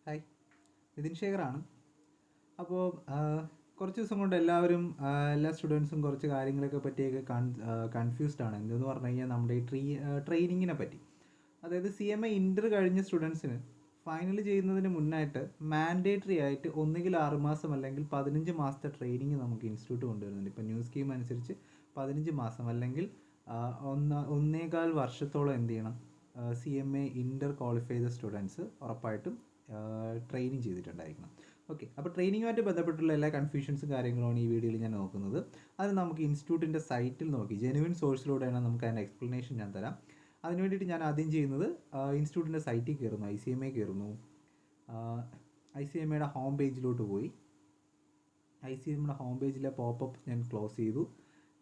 Hi, Nitin ശേഖറാണ്. അപ്പോൾ കുറച്ച് ദിവസം കൊണ്ട് എല്ലാ സ്റ്റുഡൻസും കുറച്ച് കാര്യങ്ങളൊക്കെ പറ്റിയൊക്കെ കൺഫ്യൂസ്ഡ് ആണ്. എന്തെന്ന് പറഞ്ഞു കഴിഞ്ഞാൽ നമ്മുടെ ഈ ട്രെയിനിങ്ങിനെ പറ്റി. അതായത് CMA ഇൻ്റർ കഴിഞ്ഞ സ്റ്റുഡൻസിന് ഫൈനൽ ചെയ്യുന്നതിന് മുന്നായിട്ട് മാൻഡേറ്ററി ആയിട്ട് ഒന്നുകിൽ 6 മാസം അല്ലെങ്കിൽ 15 മാസത്തെ ട്രെയിനിങ് നമുക്ക് ഇൻസ്റ്റിറ്റ്യൂട്ട് കൊണ്ടുവരുന്നുണ്ട്. ഇപ്പോൾ ന്യൂ സ്കീം അനുസരിച്ച് 15 മാസം അല്ലെങ്കിൽ 1.25 വർഷത്തോളം എന്ത് ചെയ്യണം, CMA ഇൻ്റർ ക്വാളിഫൈ ചെയ്ത സ്റ്റുഡൻസ് ഉറപ്പായിട്ടും ട്രെയിനിങ് ചെയ്തിട്ടുണ്ടായിരിക്കണം. ഓക്കെ, അപ്പോൾ ട്രെയിനിങ്ങുമായിട്ട് ബന്ധപ്പെട്ടുള്ള എല്ലാ കൺഫ്യൂഷൻസും കാര്യങ്ങളുമാണ് ഈ വീഡിയോയിൽ ഞാൻ നോക്കുന്നത്. അത് നമുക്ക് ഇൻസ്റ്റിറ്റ്യൂട്ടിൻ്റെ സൈറ്റിൽ നോക്കി ജെനുവിൻ സോഴ്സിലൂടെയാണ് നമുക്ക് അതിൻ്റെ എക്സ്പ്ലനേഷൻ ഞാൻ തരാം. അതിന് വേണ്ടിയിട്ട് ഞാൻ ആദ്യം ചെയ്യുന്നത് ഇൻസ്റ്റിറ്റ്യൂട്ടിൻ്റെ സൈറ്റിൽ കയറുന്നു, ICMA കയറുന്നു. ICMAയുടെ ഹോം പേജിലോട്ട് പോയി ICMAയുടെ ഹോം പേജിലെ പോപ്പപ്പ് ഞാൻ ക്ലോസ് ചെയ്തു.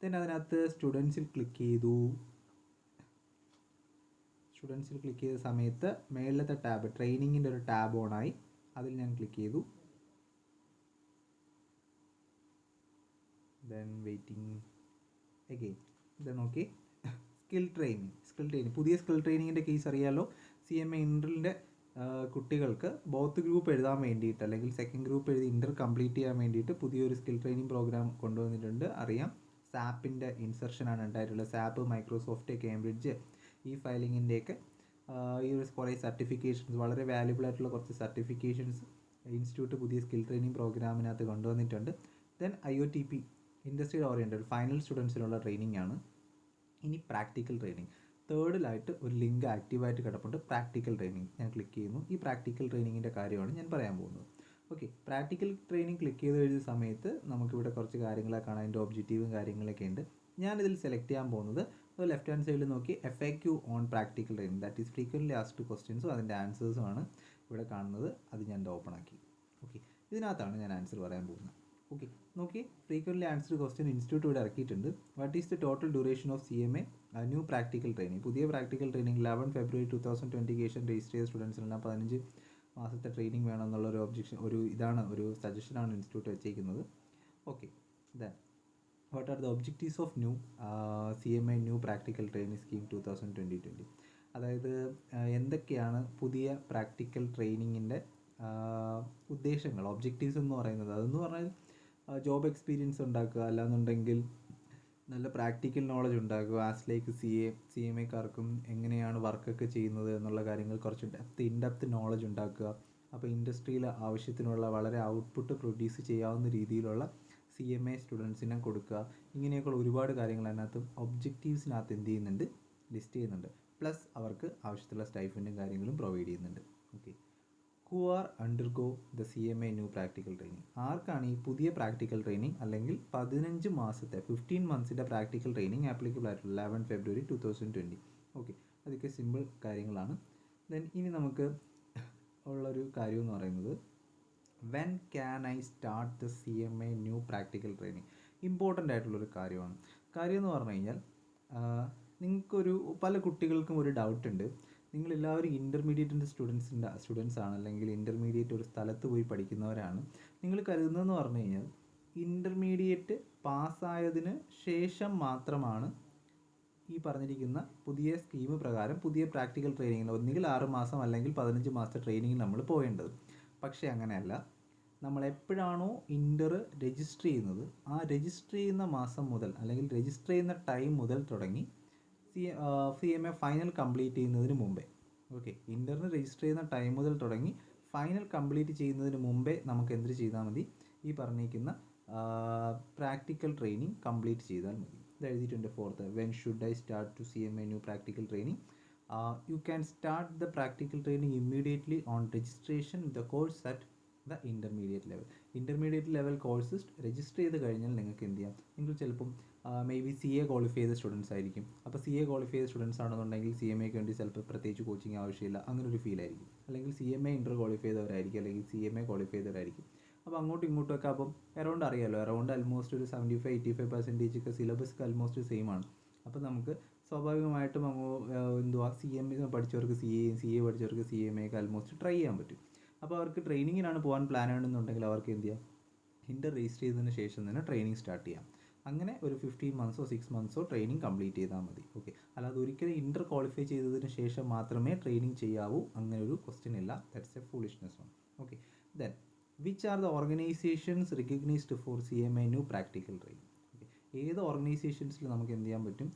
ദെൻ അതിനകത്ത് സ്റ്റുഡൻസിൽ ക്ലിക്ക് ചെയ്തു. സ്റ്റുഡൻസിൽ ക്ലിക്ക് ചെയ്ത സമയത്ത് മേളിലത്തെ ടാബ് ട്രെയിനിങ്ങിൻ്റെ ഒരു ടാബ് ഓണായി. അതിൽ ഞാൻ ക്ലിക്ക് ചെയ്തു. Then waiting again. Then okay, skill training പുതിയ സ്കിൽ ട്രെയിനിങ്ങിൻ്റെ കേസ് അറിയാമല്ലോ. CMA ഇൻ്ററിൻ്റെ കുട്ടികൾക്ക് ബോത്ത് ഗ്രൂപ്പ് എഴുതാൻ വേണ്ടിയിട്ട് അല്ലെങ്കിൽ സെക്കൻഡ് ഗ്രൂപ്പ് എഴുതി ഇൻ്റർ കംപ്ലീറ്റ് ചെയ്യാൻ വേണ്ടിയിട്ട് പുതിയൊരു സ്കിൽ ട്രെയിനിങ് പ്രോഗ്രാം കൊണ്ടുവന്നിട്ടുണ്ട്. അറിയാം, സാപ്പിൻ്റെ ഇൻസർഷനാണ് ഉണ്ടായിട്ടുള്ളത്. സാപ്പ്, മൈക്രോസോഫ്റ്റ്, കേംബ്രിഡ്ജ്, ഈ ഫയലിങ്ങിൻ്റെയൊക്കെ ഈ ഒരു കുറേ സർട്ടിഫിക്കേഷൻസ്, വളരെ വാല്യുബിൾ ആയിട്ടുള്ള കുറച്ച് സർട്ടിഫിക്കേഷൻസ് ഇൻസ്റ്റിറ്റ്യൂട്ട് പുതിയ സ്കിൽ ട്രെയിനിങ് പ്രോഗ്രാമിനകത്ത് കൊണ്ടുവന്നിട്ടുണ്ട്. Then IOTP, industry oriented final സ്റ്റുഡൻസിനുള്ള ട്രെയിനിങ് ആണ്. ഇനി പ്രാക്ടിക്കൽ ട്രെയിനിങ് തേർഡിലായിട്ട് ഒരു ലിങ്ക് ആക്റ്റീവായിട്ട് കിടപ്പുണ്ട്, പ്രാക്ടിക്കൽ ട്രെയിനിങ്. ഞാൻ ക്ലിക്ക് ചെയ്യുന്നു. ഈ പ്രാക്ടിക്കൽ ട്രെയിനിങ്ങിൻ്റെ കാര്യമാണ് ഞാൻ പറയാൻ പോകുന്നത്. ഓക്കെ, പ്രാക്ടിക്കൽ ട്രെയിനിങ് ക്ലിക്ക് ചെയ്ത് കഴിഞ്ഞ സമയത്ത് നമുക്കിവിടെ കുറച്ച് കാര്യങ്ങളൊക്കെ കാണാം. അതിൻ്റെ ഒബ്ജക്റ്റീവും കാര്യങ്ങളൊക്കെ ഉണ്ട്. ഞാനിതിൽ സെലക്ട് ചെയ്യാൻ പോകുന്നത് ലെഫ്റ്റ് ഹാൻഡ് സൈഡിൽ നോക്കി FAQ on practical training, that is frequently asked ക്വസ്റ്റ്യൻസും അതിൻ്റെ ആൻസേഴ്സും ആണ് ഇവിടെ കാണുന്നത്. അത് ഞാൻ ഓപ്പൺ ആക്കി. ഓക്കെ, ഇതിനകത്താണ് ഞാൻ ആൻസർ പറയാൻ പോകുന്നത്. ഓക്കെ, നോക്കി, ഫ്രീക്വൻ്റ്ലി ആൻസർഡ് ക്വസ്റ്റ്യൻ ഇൻസ്റ്റിറ്റ്യൂട്ട് ഇവിടെ ഇറക്കിയിട്ടുണ്ട്. What is the total duration of CMA new practical training? പുതിയ പ്രാക്ടിക്കൽ ട്രെയിനിങ് 11 ഫെബ്രുവരി 2020 രജിസ്റ്റർ ചെയ്ത സ്റ്റുഡൻസിനെല്ലാം 15 മാസത്തെ ട്രെയിനിങ് വേണമെന്നുള്ളൊരു ഒരു സജഷനാണ് ഇൻസ്റ്റിറ്റ്യൂട്ട് വെച്ചേക്കുന്നത്. Okay, then what are the objectives of CMA new practical training scheme 2020? അതായത് എന്തൊക്കെയാണ് പുതിയ പ്രാക്ടിക്കൽ ട്രെയിനിങ്ങിൻ്റെ ഉദ്ദേശങ്ങൾ, ഒബ്ജക്റ്റീവ്സ് എന്ന് പറയുന്നത്? അതെന്ന് പറഞ്ഞാൽ ജോബ് എക്സ്പീരിയൻസ് ഉണ്ടാക്കുക, അല്ലാന്നുണ്ടെങ്കിൽ നല്ല പ്രാക്ടിക്കൽ നോളജ് ഉണ്ടാക്കുക. ആസ് ലൈക്ക് CMAക്കാർക്കും എങ്ങനെയാണ് വർക്കൊക്കെ ചെയ്യുന്നത് എന്നുള്ള കാര്യങ്ങൾ കുറച്ച് ഇൻഡെപ്ത് നോളജ് ഉണ്ടാക്കുക. അപ്പോൾ ഇൻഡസ്ട്രിയിൽ ആവശ്യത്തിനുള്ള വളരെ ഔട്ട്പുട്ട് പ്രൊഡ്യൂസ് ചെയ്യാവുന്ന രീതിയിലുള്ള CMA സ്റ്റുഡൻസിനെ കൊടുക്കുക. ഇങ്ങനെയൊക്കെയുള്ള ഒരുപാട് കാര്യങ്ങൾ അതിനകത്ത് ഒബ്ജക്റ്റീവ്സിനകത്ത് എന്ത് ചെയ്യുന്നുണ്ട്, ലിസ്റ്റ് ചെയ്യുന്നുണ്ട്. പ്ലസ് അവർക്ക് ആവശ്യത്തിലുള്ള സ്റ്റൈഫൻറ്റും കാര്യങ്ങളും പ്രൊവൈഡ് ചെയ്യുന്നുണ്ട്. Okay, who are undergo the CMA new practical training? ആർക്കാണ് ഈ പുതിയ പ്രാക്ടിക്കൽ ട്രെയിനിങ് അല്ലെങ്കിൽ 15 മാസത്തെ 15 മന്ത്സിൻ്റെ പ്രാക്ടിക്കൽ ട്രെയിനിങ് ആപ്ലിക്കബിൾ ആയിട്ടുള്ള 11 ഫെബ്രുവരി 2020? ഓക്കെ, അതൊക്കെ സിമ്പിൾ കാര്യങ്ങളാണ്. ദെൻ ഇനി നമുക്ക് ഉള്ളൊരു കാര്യം എന്ന് പറയുന്നത്, when can I start the CMA new practical training? Important ആയിട്ടുള്ളൊരു കാര്യമാണ്. കാര്യം എന്ന് പറഞ്ഞു കഴിഞ്ഞാൽ പല കുട്ടികൾക്കും ഒരു ഡൗട്ട് ഉണ്ട്. നിങ്ങളെല്ലാവരും ഇൻ്റർമീഡിയറ്റിൻ്റെ സ്റ്റുഡൻസ് ആണ്, അല്ലെങ്കിൽ ഇൻ്റർമീഡിയറ്റ് ഒരു സ്ഥലത്ത് പോയി പഠിക്കുന്നവരാണ്. നിങ്ങൾ കരുതുന്നതെന്ന് പറഞ്ഞു കഴിഞ്ഞാൽ ഇൻ്റർമീഡിയറ്റ് പാസ്സായതിന് ശേഷം മാത്രമാണ് ഈ പറഞ്ഞിരിക്കുന്ന പുതിയ സ്കീം പ്രകാരം പുതിയ പ്രാക്ടിക്കൽ ട്രെയിനിങ്ങിന് ഒന്നുകിൽ 6 മാസം അല്ലെങ്കിൽ 15 മാസത്തെ ട്രെയിനിങ്ങിൽ നമ്മൾ പോകേണ്ടത്. പക്ഷേ അങ്ങനെയല്ല. നമ്മൾ എപ്പോഴാണോ ഇൻ്റർ രജിസ്റ്റർ ചെയ്യുന്നത്, ആ രജിസ്റ്റർ ചെയ്യുന്ന മാസം മുതൽ അല്ലെങ്കിൽ രജിസ്റ്റർ ചെയ്യുന്ന ടൈം മുതൽ തുടങ്ങി CMA ഫൈനൽ കംപ്ലീറ്റ് ചെയ്യുന്നതിന് മുമ്പേ, ഓക്കെ, ഇൻ്ററിന് രജിസ്റ്റർ ചെയ്യുന്ന ടൈം മുതൽ തുടങ്ങി ഫൈനൽ കംപ്ലീറ്റ് ചെയ്യുന്നതിന് മുമ്പേ നമുക്ക് എന്ത് ചെയ്താൽ മതി, ഈ പറഞ്ഞിരിക്കുന്ന പ്രാക്ടിക്കൽ ട്രെയിനിങ് കംപ്ലീറ്റ് ചെയ്താൽ മതി. ഇത് എഴുതിയിട്ടുണ്ട്. Fourth, when should I start to CMA new practical training? You can start the practical training immediately on registration the course at the intermediate level courses register ചെയ്ത് കഴിഞ്ഞാൽ നിങ്ങൾക്ക് എന്ത് ചെയ്യാം, നിങ്ങൾ ചിലപ്പം ബി CA ക്വാളിഫൈ ചെയ്ത സ്റ്റുഡൻസ് ആയിരിക്കും. അപ്പോൾ CA ക്വാളിഫൈ ചെയ്ത സ്റ്റുഡൻസ് ആണെന്നുണ്ടെങ്കിൽ CMAക്ക് വേണ്ടി ചിലപ്പോൾ പ്രത്യേകിച്ച് കോച്ചിങ് ആവശ്യമില്ല, അങ്ങനെ ഒരു ഫീൽ ആയിരിക്കും. അല്ലെങ്കിൽ CMA ഇൻ്റർ ക്വാളിഫൈ ചെയ്തവരായിരിക്കും, അല്ലെങ്കിൽ CMA ക്വാളിഫൈ ചെയ്തവരായിരിക്കും. അപ്പോൾ അങ്ങോട്ടും ഇങ്ങോട്ടുമൊക്കെ അപ്പം അറൗണ്ട് അറിയാമല്ലോ, അറൗണ്ട് ആൽമോസ്റ്റ് ഒരു 75-85% ഒക്കെ സിലബസ് ആൽമോസ്റ്റ് സെയിം ആണ്. അപ്പോൾ നമുക്ക് സ്വാഭാവികമായിട്ടും CMA പഠിച്ചവർക്ക് CA പഠിച്ചവർക്ക് CMA ഒക്കെ ആൽമോസ്റ്റ് ട്രൈ ചെയ്യാൻ പറ്റും. അപ്പോൾ അവർക്ക് ട്രെയിനിങ്ങിനാണ് പോകാൻ പ്ലാൻ ആണെന്നുണ്ടെങ്കിൽ അവർക്ക് എന്ത് ചെയ്യാം, ഇൻ്റർ രജിസ്റ്റർ ചെയ്തതിന് ശേഷം തന്നെ ട്രെയിനിങ് സ്റ്റാർട്ട് ചെയ്യാം. അങ്ങനെ ഒരു 15 മന്ത്സോ 6 മന്ത്സോ ട്രെയിനിങ് കംപ്ലീറ്റ് ചെയ്താൽ മതി. ഓക്കെ, അല്ലാതെ ഒരിക്കലും ഇൻ്റർ ക്വാളിഫൈ ചെയ്തതിന് ശേഷം മാത്രമേ ട്രെയിനിങ് ചെയ്യാവൂ, അങ്ങനെ ഒരു ക്വസ്റ്റ്യൻ ഇല്ല. ദാറ്റ്സ് എ ഫൂളിഷ്നെസ് ആണ്. Which are the organisations recognised for CMA new practical training. ഏത് ഓർഗനൈസേഷൻസിൽ നമുക്ക് എന്ത് ചെയ്യാൻ പറ്റും,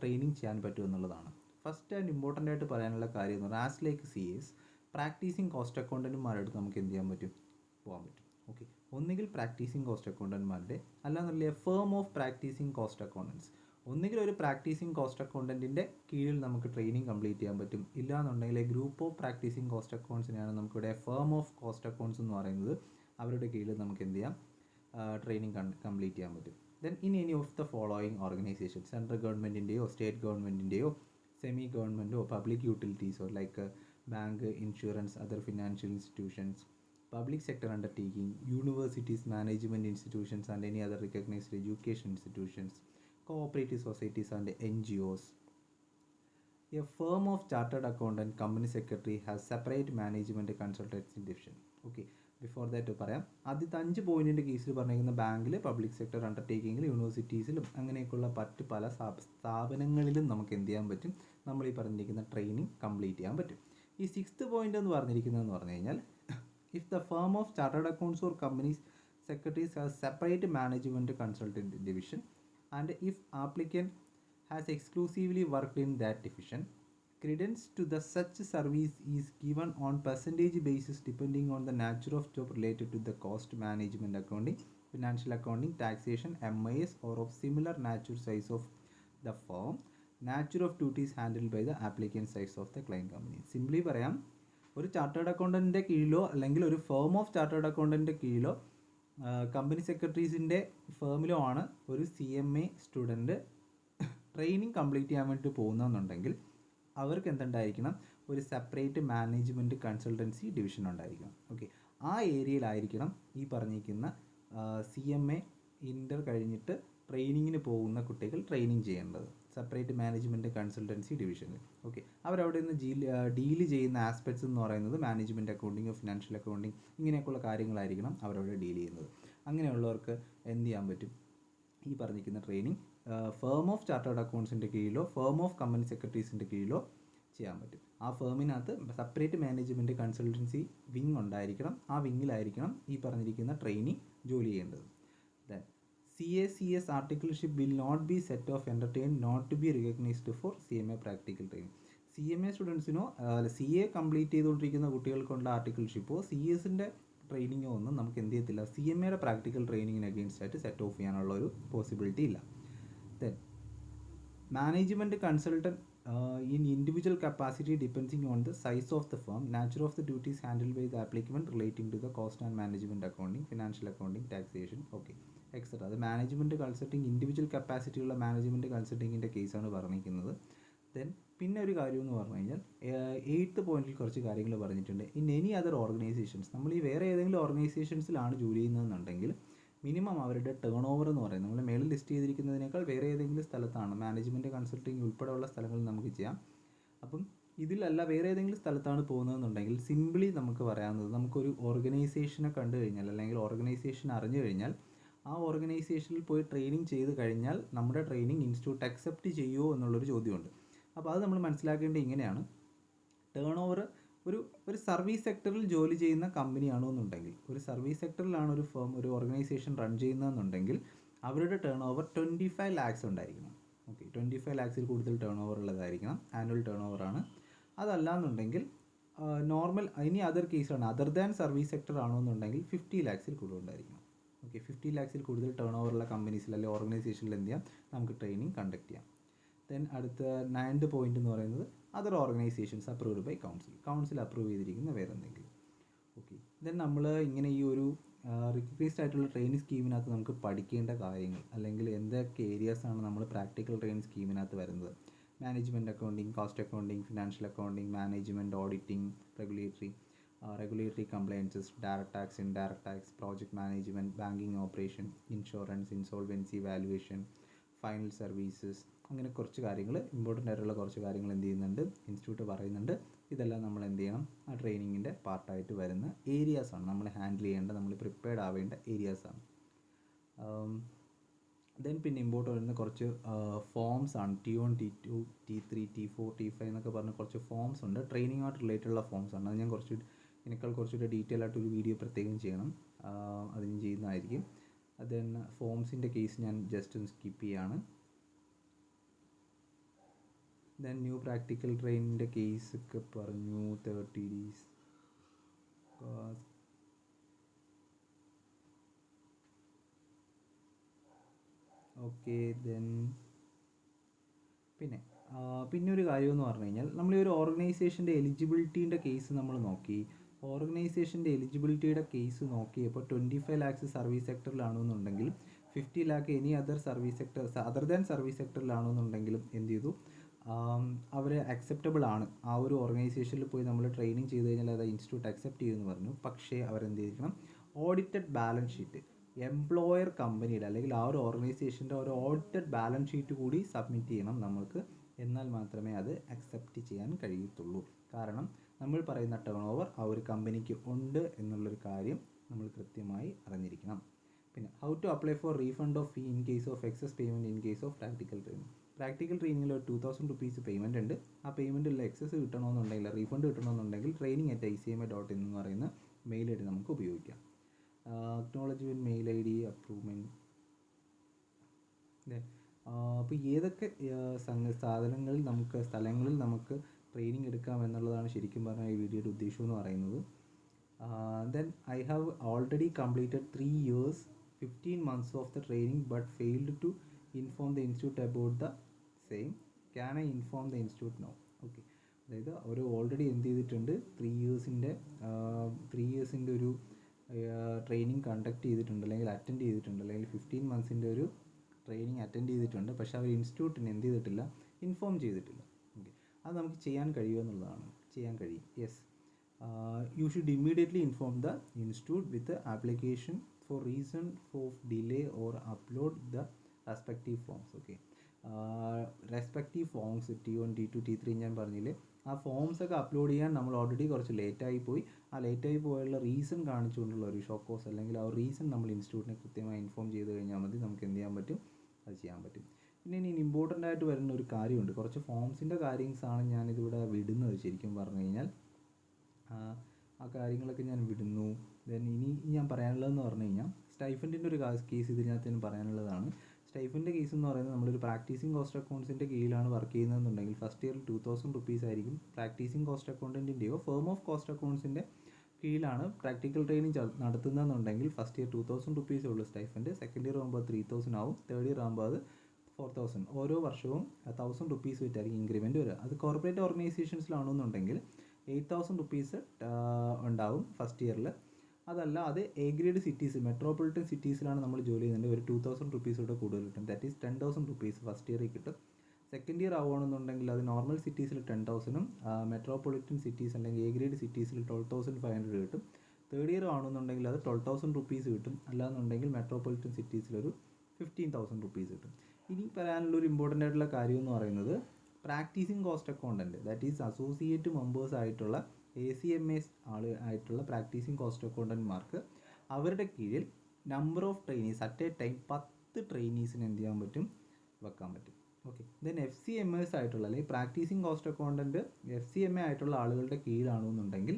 ട്രെയിനിങ് ചെയ്യാൻ പറ്റും എന്നുള്ളതാണ്. ഫസ്റ്റ് ആൻഡ് ഇമ്പോർട്ടൻ്റ് ആയിട്ട് പറയാനുള്ള കാര്യം എന്ന് പറഞ്ഞാൽ, as like CAs practising cost അക്കൗണ്ടൻറ്റുമാരുടെ നമുക്ക് എന്ത് ചെയ്യാൻ പറ്റും, പോകാൻ പറ്റും. ഓക്കെ, ഒന്നുകിൽ പ്രാക്ടീസിങ് കോസ്റ്റ് അക്കൗണ്ടൻറ്റുമാരുടെ, അല്ലാന്നുണ്ടെങ്കിൽ firm of practising cost accountants. ഒന്നുകിൽ ഒരു പ്രാക്ടീസിങ് കോസ്റ്റ് അക്കൗണ്ടൻറ്റിൻ്റെ കീഴിൽ നമുക്ക് ട്രെയിനിങ് കംപ്ലീറ്റ് ചെയ്യാൻ പറ്റും. ഇല്ലാന്നുണ്ടെങ്കിൽ ഗ്രൂപ്പ് ഓഫ് പ്രാക്ടീസിങ് കോസ്റ്റ് അക്കൗണ്ട്സിനെയാണ് നമുക്കിവിടെ ഫേം ഓഫ് കോസ്റ്റ് അക്കൗണ്ട്സ് എന്ന് പറയുന്നത്. അവരുടെ കീഴിൽ നമുക്ക് എന്ത് ചെയ്യാം, ട്രെയിനിങ് കംപ്ലീറ്റ് ചെയ്യാൻ പറ്റും. Then in any of the following organisation, central ഗവൺമെൻറ്റിൻ്റെയോ സ്റ്റേറ്റ് ഗവൺമെൻറ്റിൻ്റെയോ സെമി ഗവൺമെൻറ്റോ പബ്ലിക് യൂട്ടിലിറ്റീസോ like bank, insurance, other financial institutions, public sector undertaking, universities, management institutions and any other recognized education institutions, cooperative societies and NGOs. A firm of chartered accountant, company secretary has separate management consultancy division. Okay, before that പറയാം. ആദ്യത്തെ 5 പോയിൻറ്റിൻ്റെ കേസിൽ പറഞ്ഞിരിക്കുന്ന ബാങ്കിൽ, public sector അണ്ടർടേക്കിങ്ങിൽ, യൂണിവേഴ്സിറ്റീസിലും അങ്ങനെയൊക്കെയുള്ള പല സ്ഥാപനങ്ങളിലും നമുക്ക് എന്ത് ചെയ്യാൻ പറ്റും, നമ്മൾ ഈ പറഞ്ഞിരിക്കുന്ന ട്രെയിനിങ് കംപ്ലീറ്റ് ചെയ്യാൻ പറ്റും. ഈ 6th പോയിൻ്റ് എന്ന് പറഞ്ഞിരിക്കുന്നതെന്ന് പറഞ്ഞു കഴിഞ്ഞാൽ, if the firm of chartered accounts or companies secretaries has separate management consultant division and if applicant has exclusively worked in that division, credence to the such service is given on percentage basis depending on the nature of job related to the cost management accounting, financial accounting, taxation, MIS or of similar nature size of the firm, nature of duties handled by the applicant size of the client company. Simply പറയാം, ഒരു chartered അക്കൗണ്ടൻറ്റിൻ്റെ കീഴിലോ അല്ലെങ്കിൽ ഒരു firm of chartered അക്കൗണ്ടൻറ്റിൻ്റെ കീഴിലോ company സെക്രട്ടറീസിൻ്റെ ഫേമിലോ ആണ് ഒരു CMA student training complete ചെയ്യാൻ വേണ്ടി പോകുന്നതെന്നുണ്ടെങ്കിൽ അവർക്ക് എന്തുണ്ടായിരിക്കണം, ഒരു സെപ്പറേറ്റ് മാനേജ്മെൻറ്റ് കൺസൾട്ടൻസി ഡിവിഷൻ ഉണ്ടായിരിക്കണം. ഓക്കെ, ആ ഏരിയയിലായിരിക്കണം ഈ പറഞ്ഞിരിക്കുന്ന CMA ഇൻ്റർ കഴിഞ്ഞിട്ട് ട്രെയിനിങ്ങിന് പോകുന്ന കുട്ടികൾ ട്രെയിനിങ് ചെയ്യേണ്ടത്, സെപ്പറേറ്റ് മാനേജ്മെൻറ്റ് കൺസൾട്ടൻസി ഡിവിഷനിൽ. ഓക്കെ, അവരവിടെ നിന്ന് ഡീല് ചെയ്യുന്ന ആസ്പെക്ട്സ് എന്ന് പറയുന്നത് മാനേജ്മെൻറ്റ് അക്കൗണ്ടിങ്, ഫിനാൻഷ്യൽ അക്കൗണ്ടിങ്, ഇങ്ങനെയൊക്കെയുള്ള കാര്യങ്ങളായിരിക്കണം അവരവിടെ ഡീൽ ചെയ്യുന്നത്. അങ്ങനെയുള്ളവർക്ക് എന്ത് ചെയ്യാൻ പറ്റും, ഈ പറഞ്ഞിരിക്കുന്ന ട്രെയിനിങ് ഫേം ഓഫ് ചാർട്ടേഡ് അക്കൗണ്ട്സിൻ്റെ കീഴിലോ ഫേം ഓഫ് കമ്പനി സെക്രട്ടറീസിൻ്റെ കീഴിലോ ചെയ്യാൻ പറ്റും. ആ ഫേമിനകത്ത് സെപ്പറേറ്റ് മാനേജ്മെൻറ്റ് കൺസൾട്ടൻസി വിങ് ഉണ്ടായിരിക്കണം. ആ വിങ്ങിലായിരിക്കണം ഈ പറഞ്ഞിരിക്കുന്ന ട്രെയിനിങ് ജോലി ചെയ്യേണ്ടത്. Then CACS articleship will not be set off entertained not to be recognized for CMA practical training. CMA സ്റ്റുഡൻസിനോ CA complete ചെയ്തുകൊണ്ടിരിക്കുന്ന കുട്ടികൾക്കുള്ള ആർട്ടിക്കിൾഷിപ്പോ CSൻ്റെ ട്രെയിനിങ്ങോ ഒന്നും നമുക്ക് എന്ത് ചെയ്യത്തില്ല, CMAയുടെ പ്രാക്ടിക്കൽ ട്രെയിനിങ്ങിന് അഗെയിൻസ്റ്റ് ആയിട്ട് സെറ്റ് ഓഫ് ചെയ്യാനുള്ള ഒരു പോസിബിലിറ്റി ഇല്ല. Then management consultant in individual capacity depending on the size of the firm, nature of the duties handled by the applicant relating to the cost and management accounting, financial accounting, taxation, okay, etc. അത് management consulting individual capacity ഉള്ള management കൺസൾട്ടിങ്ങിൻ്റെ കേസാണ് പറഞ്ഞിരിക്കുന്നത്. Then പിന്നെ ഒരു കാര്യം എന്ന് പറഞ്ഞു കഴിഞ്ഞാൽ 8th പോയിന്റിൽ കുറച്ച് കാര്യങ്ങൾ പറഞ്ഞിട്ടുണ്ട്. ഇൻ എനി അതർ ഓർഗനൈസേഷൻസ്, നമ്മൾ ഈ വേറെ ഏതെങ്കിലും ഓർഗനൈസേഷൻസിലാണ് ജോലി ചെയ്യുന്നതെന്നുണ്ടെങ്കിൽ മിനിമം അവരുടെ ടേൺ ഓവർ എന്ന് പറയുന്നത് നമ്മൾ മേളിൽ ലിസ്റ്റ് ചെയ്തിരിക്കുന്നതിനേക്കാൾ വേറെ ഏതെങ്കിലും സ്ഥലത്താണ്, മാനേജ്മെൻറ്റ് കൺസൾട്ടിങ് ഉൾപ്പെടെയുള്ള സ്ഥലങ്ങളിൽ നമുക്ക് ചെയ്യാം. അപ്പം ഇതിലല്ല വേറെ ഏതെങ്കിലും സ്ഥലത്താണ് പോകുന്നതെന്നുണ്ടെങ്കിൽ സിംപിളി നമുക്ക് പറയാവുന്നത്, നമുക്കൊരു ഓർഗനൈസേഷനെ കണ്ടു കഴിഞ്ഞാൽ അല്ലെങ്കിൽ ഓർഗനൈസേഷൻ അറിഞ്ഞു കഴിഞ്ഞാൽ ആ ഓർഗനൈസേഷനിൽ പോയി ട്രെയിനിങ് ചെയ്ത് കഴിഞ്ഞാൽ നമ്മുടെ ട്രെയിനിങ് ഇൻസ്റ്റിറ്റ്യൂട്ട് അക്സെപ്റ്റ് ചെയ്യുമോ എന്നുള്ളൊരു ചോദ്യമുണ്ട്. അപ്പോൾ അത് നമ്മൾ മനസ്സിലാക്കേണ്ടത് ഇങ്ങനെയാണ്, ടേൺ ഓവർ ഒരു സർവീസ് സെക്ടറിൽ ജോലി ചെയ്യുന്ന കമ്പനിയാണോ എന്നുണ്ടെങ്കിൽ, ഒരു സർവീസ് സെക്ടറിലാണ് ഒരു ഫേം ഒരു ഓർഗനൈസേഷൻ റൺ ചെയ്യുന്നതെന്നുണ്ടെങ്കിൽ അവരുടെ ടേൺ ഓവർ 25 lakhs ഉണ്ടായിരിക്കണം. ഓക്കെ, 25 lakhs കൂടുതൽ ടേൺ ഓവർ ഉള്ളതായിരിക്കണം, ആനുവൽ ടേൺ ഓവറാണ്. അതല്ലാന്നുണ്ടെങ്കിൽ നോർമൽ ഇനി അതർ കേസാണ്, അതർ ദാൻ സർവീസ് സെക്ടർ ആണോ എന്നുണ്ടെങ്കിൽ 50 lakhs കൂടുതൽ ഉണ്ടായിരിക്കണം. ഓക്കെ, 50 lakhs കൂടുതൽ ടേൺ ഓവറുള്ള കമ്പനീസിൽ അല്ലെങ്കിൽ ഓർഗനൈസേഷനിൽ എന്ത് ചെയ്യാം, നമുക്ക് ട്രെയിനിങ് കണ്ടക്ട് ചെയ്യാം. ദെൻ അടുത്ത 9th പോയിന്റ് എന്ന് പറയുന്നത് other organisations approved by council approve ചെയ്തിരിക്കുന്ന വേറെ എന്തെങ്കിലും. ഓക്കെ, ദെൻ നമ്മൾ ഇങ്ങനെ ഈ ഒരു റിക്വസ്റ്റ് ആയിട്ടുള്ള ട്രെയിനിങ് സ്കീമിനകത്ത് നമുക്ക് പഠിക്കേണ്ട കാര്യങ്ങൾ അല്ലെങ്കിൽ എന്തൊക്കെ ഏരിയാസാണ് നമ്മൾ പ്രാക്ടിക്കൽ ട്രെയിനിങ് സ്കീമിനകത്ത് വരുന്നത്, management accounting, cost accounting, financial accounting, management auditing, regulatory compliances, direct tax, indirect tax, project management, banking operation, insurance, insolvency valuation, final services, അങ്ങനെ കുറച്ച് കാര്യങ്ങൾ ഇമ്പോർട്ടൻ്റ് ആയിട്ടുള്ള കുറച്ച് കാര്യങ്ങൾ എന്ത് ചെയ്യുന്നുണ്ട്, ഇൻസ്റ്റിറ്റ്യൂട്ട് പറയുന്നുണ്ട്. ഇതെല്ലാം നമ്മൾ എന്ത് ചെയ്യണം, ആ ട്രെയിനിങ്ങിൻ്റെ പാർട്ടായിട്ട് വരുന്ന ഏരിയാസാണ്, നമ്മൾ ഹാൻഡിൽ ചെയ്യേണ്ട, നമ്മൾ പ്രിപ്പയർഡ് ആവേണ്ട ഏരിയാസാണ്. ദെൻ പിന്നെ ഇമ്പോർട്ട് വരുന്ന കുറച്ച് ഫോംസ് ആണ്, T1, T2, T3, T4, T5 എന്നൊക്കെ പറഞ്ഞ് കുറച്ച് ഫോംസ് ഉണ്ട്, ട്രെയിനിങ്ങുമായിട്ട് റിലേറ്റഡ് ഉള്ള ഫോംസ് ആണ്. അത് ഞാൻ കുറച്ച് ഇതിനേക്കാൾ കുറച്ചുകൂടി ഡീറ്റെയിൽ ആയിട്ടൊരു വീഡിയോ പ്രത്യേകം ചെയ്യണം, അതിന് ചെയ്യുന്നതായിരിക്കും. ദെൻ ഫോംസിൻ്റെ കേസ് ഞാൻ ജസ്റ്റ് ഒന്ന് സ്കിപ്പ് ചെയ്യാണ്. ദെൻ ന്യൂ പ്രാക്ടിക്കൽ ട്രെയിനിൻ്റെ കേസൊക്കെ പറഞ്ഞു. 30 days ഓക്കെ. ദെൻ പിന്നെ ഒരു കാര്യമെന്ന് പറഞ്ഞു കഴിഞ്ഞാൽ നമ്മൾ ഈ ഒരു ഓർഗനൈസേഷൻ്റെ എലിജിബിലിറ്റീൻ്റെ കേസ് നമ്മൾ നോക്കി. ഓർഗനൈസേഷൻ്റെ എലിജിബിലിറ്റിയുടെ കേസ് നോക്കിയപ്പോൾ 25 lakhs സർവീസ് സെക്ടറിലാണെന്നുണ്ടെങ്കിൽ 50 lakh any other service sector other than service സെക്ടറിലാണെന്നുണ്ടെങ്കിലും എന്ത് ചെയ്തു, അവർ അക്സെപ്റ്റബിൾ ആണ്. ആ ഒരു ഓർഗനൈസേഷനിൽ പോയി നമ്മൾ ട്രെയിനിങ് ചെയ്ത് കഴിഞ്ഞാൽ അത് ഇൻസ്റ്റിറ്റ്യൂട്ട് അക്സെപ്റ്റ് ചെയ്യുമെന്ന് പറഞ്ഞു. പക്ഷേ അവരെന്ത് ചെയ്തിരിക്കണം, ഓഡിറ്റഡ് ബാലൻസ് ഷീറ്റ് എംപ്ലോയർ കമ്പനിയുടെ അല്ലെങ്കിൽ ആ ഒരു ഓർഗനൈസേഷൻ്റെ ഒരു ഓഡിറ്റഡ് ബാലൻസ് ഷീറ്റ് കൂടി സബ്മിറ്റ് ചെയ്യണം നമ്മൾക്ക്. എന്നാൽ മാത്രമേ അത് അക്സെപ്റ്റ് ചെയ്യാൻ കഴിയത്തുള്ളൂ. കാരണം നമ്മൾ പറയുന്ന ടേൺ ഓവർ ആ ഒരു കമ്പനിക്ക് ഉണ്ട് എന്നുള്ളൊരു കാര്യം നമ്മൾ കൃത്യമായി അറിഞ്ഞിരിക്കണം. പിന്നെ how to apply for refund of fee in case of excess payment in case of practical training. Practical ട്രെയിനിങ്ങിൽ ഒരു 2000 rupees പേയ്മെൻറ്റ് ഉണ്ട്. ആ പേയ്മെൻറ്റിൽ എക്സസ് കിട്ടണമെന്നുണ്ടെങ്കിൽ റീഫണ്ട് കിട്ടണമെന്നുണ്ടെങ്കിൽ training@icma.in എന്ന് പറയുന്ന മെയിൽ ഐ ഡി നമുക്ക് ഉപയോഗിക്കാം. Acknowledgement mail I D approvement. അപ്പോൾ ഏതൊക്കെ സ്ഥലങ്ങളിൽ നമുക്ക് ട്രെയിനിങ് എടുക്കാം എന്നുള്ളതാണ് ശരിക്കും പറഞ്ഞാൽ ഈ വീഡിയോയുടെ ഉദ്ദേശം എന്ന് പറയുന്നത്. Then I have already completed 3 years 15 months of the training but failed to inform the institute about the same. Can I inform the institute no? Okay, അതായത് അവർ ഓൾറെഡി എന്ത് ചെയ്തിട്ടുണ്ട്, 3 yearsൻ്റെ ഒരു ട്രെയിനിങ് കണ്ടക്ട് ചെയ്തിട്ടുണ്ട് അല്ലെങ്കിൽ അറ്റൻഡ് ചെയ്തിട്ടുണ്ട്, അല്ലെങ്കിൽ 15 monthsൻ്റെ ഒരു ട്രെയിനിങ് അറ്റൻഡ് ചെയ്തിട്ടുണ്ട്. പക്ഷേ അവർ ഇൻസ്റ്റിറ്റ്യൂട്ടിന് എന്ത് ചെയ്തിട്ടില്ല, ഇൻഫോം ചെയ്തിട്ടില്ല. ഓക്കെ, അത് നമുക്ക് ചെയ്യാൻ കഴിയുമെന്നുള്ളതാണ്. ചെയ്യാൻ കഴിയും. Yes, you should immediately inform the institute with application for reason of delay or upload the respective forms. Okay, respective forms T1 T2 T3 ഞാൻ പറഞ്ഞില്ലേ, ആ ഫോംസൊക്കെ അപ്ലോഡ് ചെയ്യാൻ നമ്മൾ ഓൾറെഡി കുറച്ച് ലേറ്റായി പോയി. ആ ലേറ്റായി പോയുള്ള റീസൺ കാണിച്ചുകൊണ്ടുള്ള ഒരു ഷോക്കോസ് അല്ലെങ്കിൽ ആ ഒരു റീസൺ നമ്മൾ ഇൻസ്റ്റിറ്റ്യൂട്ടിനെ കൃത്യമായി ഇൻഫോം ചെയ്ത് കഴിഞ്ഞാൽ മതി, നമുക്ക് എന്ത് ചെയ്യാൻ പറ്റും, അത് ചെയ്യാൻ പറ്റും. പിന്നെ ഇനി ഇമ്പോർട്ടൻ്റ് ആയിട്ട് വരുന്ന ഒരു കാര്യമുണ്ട്. കുറച്ച് ഫോംസിൻ്റെ കാര്യങ്ങളാണ് ഞാനിതിവിടെ വിടുന്നത് ശരിക്കും പറഞ്ഞു കഴിഞ്ഞാൽ. ആ കാര്യങ്ങളൊക്കെ ഞാൻ വിടുന്നു. ദെൻ ഇനി ഞാൻ പറയാനുള്ളതെന്ന് പറഞ്ഞു കഴിഞ്ഞാൽ സ്റ്റൈഫൻഡിൻ്റെ ഒരു കേസ് ഇതിനകത്ത് ഞാൻ പറയാനുള്ളതാണ്. സ്റ്റൈഫൻ്റെ കേസ് എന്ന് പറയുന്നത് നമ്മളൊരു പ്രാക്ടീസിങ് കോസ്റ്റ് അക്കൗണ്ട്സിൻ്റെ കീഴിലാണ് വർക്ക് ചെയ്യുന്നതെന്നുണ്ടെങ്കിൽ ഫസ്റ്റ് ഇയറിൽ 2000 rupees ആയിരിക്കും. പ്രാക്ടീസിങ് കോസ്റ്റ് അക്കൗണ്ടൻറ്റിൻ്റെയോ ഫേം ഓഫ് കോസ്റ്റ് അക്കൗണ്ട്സിൻ്റെ കീഴിലാണ് പ്രാക്ടിക്കൽ ട്രെയിനിങ് നടത്തുന്നതെന്നുണ്ടെങ്കിൽ ഫസ്റ്റ് ഇയർ 2000 rupees ഉള്ളൂ സ്റ്റൈഫൻഡ്. സെക്കൻഡ് ഇയർ ആകുമ്പോൾ 3000 ആവും. തേർഡ് ഇയർ ആകുമ്പോൾ അത് 4000. ഓരോ വർഷവും 1000 rupees വെച്ചായിരിക്കും ഇൻക്രിമെൻറ്റ് വരിക. അത് കോർപ്പറേറ്റ് ഓർഗനൈസേഷൻസിലാണെന്നുണ്ടെങ്കിൽ 8000 rupees ഉണ്ടാവും ഫസ്റ്റ് ഇയറിൽ. അതല്ല, അത് എ ഗ്രേഡ് സിറ്റീസ് മെട്രോപൊളിറ്റൻ സിറ്റീസിലാണ് നമ്മൾ ജോലി ചെയ്യുന്നുണ്ട്, ഒരു 2000 rupees കൂടെ കൂടുതൽ കിട്ടും. ദാറ്റ് ഈസ് 10,000 rupees ഫസ്റ്റ് ഇയറിൽ കിട്ടും. സെക്കൻഡ് ഇയർ ആവുകയാണെന്നുണ്ടെങ്കിൽ അത് നോർമൽ സിറ്റീസിൽ 10,000ഉം മെട്രോപൊളിറ്റൻ സിറ്റീസ് അല്ലെങ്കിൽ എ ഗ്രേഡ് സിറ്റീസിൽ 12,500 കിട്ടും. തേർഡ് ഇയർ ആണെന്നുണ്ടെങ്കിൽ അത് 12,000 rupees കിട്ടും. അല്ലാന്നുണ്ടെങ്കിൽ മെട്രോപൊളിറ്റൻ സിറ്റീസിലൊരു 15,000 rupees കിട്ടും. ഇനി പറയാനുള്ളൊരു ഇമ്പോർട്ടൻ്റ് ആയിട്ടുള്ള കാര്യം എന്ന് പറയുന്നത് practising cost accountant, that is associate members ആയിട്ടുള്ള ACMA ആയിട്ടുള്ള പ്രാക്ടീസിങ് കോസ്റ്റ് അക്കൗണ്ടൻറ്റ്മാർക്ക് അവരുടെ കീഴിൽ number of trainees at a time 10 ട്രെയിനീസിന് എന്ത് ചെയ്യാൻ പറ്റും, വെക്കാൻ പറ്റും. ഓക്കെ, ദെൻ FCMAs ആയിട്ടുള്ള അല്ലെങ്കിൽ പ്രാക്ടീസിങ് കോസ്റ്റ് അക്കൗണ്ടൻറ്റ് FCMA ആയിട്ടുള്ള ആളുകളുടെ കീഴിലാണെന്നുണ്ടെങ്കിൽ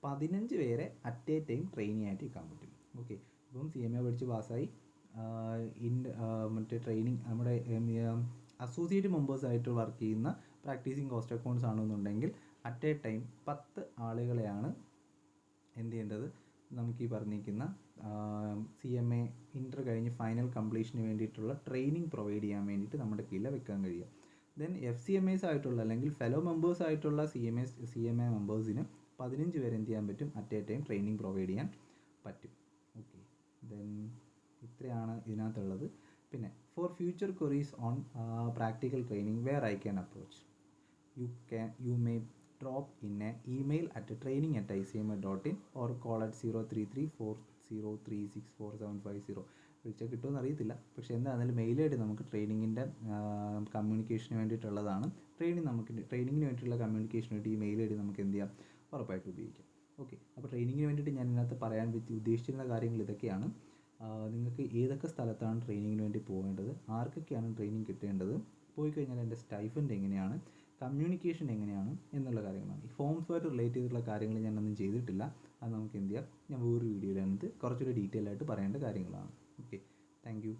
15 പേരെ അറ്റ് എ ടൈം ട്രെയിനി ആയിട്ട് വെക്കാൻ പറ്റും. ഓക്കെ, ഇപ്പം CMA പഠിച്ച് പാസ്സായി മറ്റേ ട്രെയിനിങ് നമ്മുടെ അസോസിയേറ്റ് മെമ്പേഴ്സ് ആയിട്ട് വർക്ക് ചെയ്യുന്ന പ്രാക്ടീസിങ് കോസ്റ്റ് അക്കൗണ്ട്സ് ആണെന്നുണ്ടെങ്കിൽ അറ്റ് എ ടൈം 10 ആളുകളെയാണ് എന്ത് ചെയ്യേണ്ടത്, നമുക്ക് ഈ പറഞ്ഞിരിക്കുന്ന CMA ഇൻ്റർ കഴിഞ്ഞ് ഫൈനൽ കംപ്ലീഷന് വേണ്ടിയിട്ടുള്ള ട്രെയിനിങ് പ്രൊവൈഡ് ചെയ്യാൻ വേണ്ടിയിട്ട് നമ്മുടെ കീഴിൽ വെക്കാൻ കഴിയുക. ദെൻ FCMAs ആയിട്ടുള്ള അല്ലെങ്കിൽ ഫെലോ മെമ്പേഴ്സ് ആയിട്ടുള്ള CMA മെമ്പേഴ്സിന് 15 പേര് എന്ത് ചെയ്യാൻ പറ്റും, at a time training provide ചെയ്യാൻ പറ്റും. ഓക്കെ, ദെൻ ഇത്രയാണ് ഇതിനകത്തുള്ളത്. പിന്നെ for future queries on practical training where I can approach, you may drop in an email at training@icma.in or call at 033403644750. വിളിച്ചാൽ കിട്ടുമെന്ന് അറിയത്തില്ല, പക്ഷേ എന്താണെങ്കിലും മെയിൽ ഐ ഡി നമുക്ക് ട്രെയിനിങ്ങിൻ്റെ കമ്മ്യൂണിക്കേഷന് വേണ്ടിയിട്ടുള്ളതാണ്. ട്രെയിനിങ്ങിന് വേണ്ടിയിട്ടുള്ള കമ്മ്യൂണിക്കേഷന് വേണ്ടി ഈ മെയിൽ ഐ ഡി നമുക്ക് എന്ത് ചെയ്യാം, ഉറപ്പായിട്ട് ഉപയോഗിക്കാം. ഓക്കെ, അപ്പോൾ ട്രെയിനിങ്ങിന് വേണ്ടിയിട്ട് ഞാൻ ഇതിനകത്ത് പറയാൻ ഉദ്ദേശിച്ചിരുന്ന കാര്യങ്ങൾ ഇതൊക്കെയാണ്. നിങ്ങൾക്ക് ഏതൊക്കെ സ്ഥലത്താണ് ട്രെയിനിങ്ങിന് വേണ്ടി പോകേണ്ടത്, ആർക്കൊക്കെയാണ് ട്രെയിനിങ് കിട്ടേണ്ടത്, പോയി കഴിഞ്ഞാൽ എൻ്റെ സ്റ്റൈഫൻഡ് എങ്ങനെയാണ്, കമ്മ്യൂണിക്കേഷൻ എങ്ങനെയാണ് എന്നുള്ള കാര്യങ്ങളാണ്. ഈ ഫോംസുമായിട്ട് റിലേറ്റ് ചെയ്തിട്ടുള്ള കാര്യങ്ങൾ ഞാനൊന്നും ചെയ്തിട്ടില്ല. അത് നമുക്ക് എന്ത് ചെയ്യാം, ഞാൻ വേറൊരു വീഡിയോയിലത് കുറച്ചുകൂടി ഡീറ്റെയിൽ ആയിട്ട് പറയേണ്ട കാര്യങ്ങളാണ്. Okay, thank you.